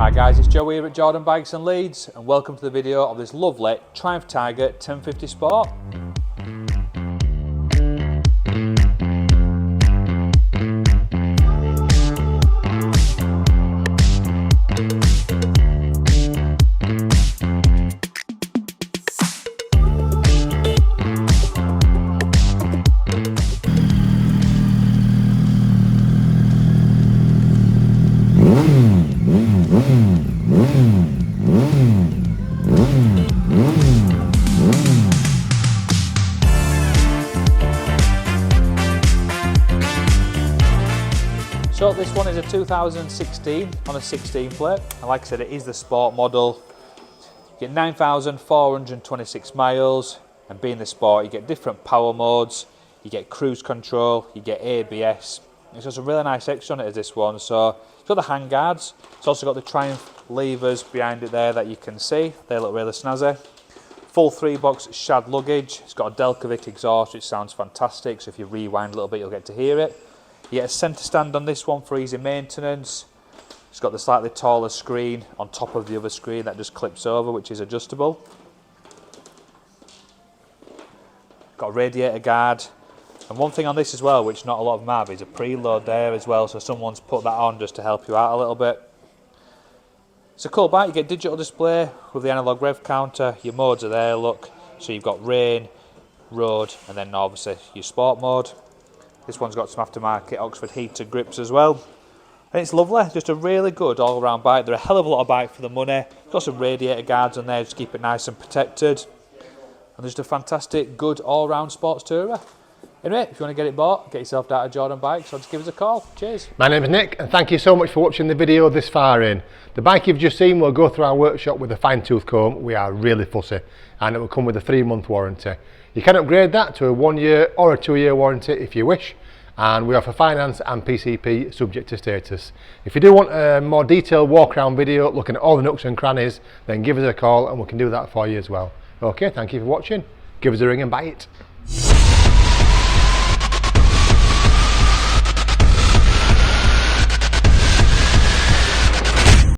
Hi guys, it's Joe here at Jordan Bikes and Leeds and welcome to the video of this lovely Triumph Tiger 1050 Sport. So this one is a 2016 on a 16 plate, and like I said, it is the sport model. You get 9,426 miles, and being the sport, you get different power modes, you get cruise control, you get ABS. It's just a really nice extra on it, is this one. So it's got the hand guards, it's also got the Triumph levers behind it there that you can see. They look really snazzy. Full 3-box Shad luggage. It's got a Delkevic exhaust, which sounds fantastic, so if you rewind a little bit, you'll get to hear it. You get a centre stand on this one for easy maintenance. It's got the slightly taller screen on top of the other screen that just clips over, which is adjustable. Got a radiator guard. And one thing on this as well, which not a lot of them have, is a preload there as well, so someone's put that on just to help you out a little bit. It's a cool bike. You get digital display with the analog rev counter. Your modes are there, look. So you've got rain, road, and then obviously your sport mode. This one's got some aftermarket Oxford heated grips as well. And it's lovely, just a really good all-round bike. They're a hell of a lot of bike for the money. Got some radiator guards on there just to keep it nice and protected. And just a fantastic, good all-round sports tourer. Anyway, if you want to get it bought, get yourself down to Jordan Bikes, or just give us a call. Cheers. My name is Nick, and thank you so much for watching the video this far in. The bike you've just seen will go through our workshop with a fine-tooth comb. We are really fussy, and it will come with a 3-month warranty. You can upgrade that to a 1-year or a 2-year warranty if you wish, and we offer finance and PCP subject to status. If you do want a more detailed walk-around video looking at all the nooks and crannies, then give us a call and we can do that for you as well. Okay, thank you for watching. Give us a ring and buy it.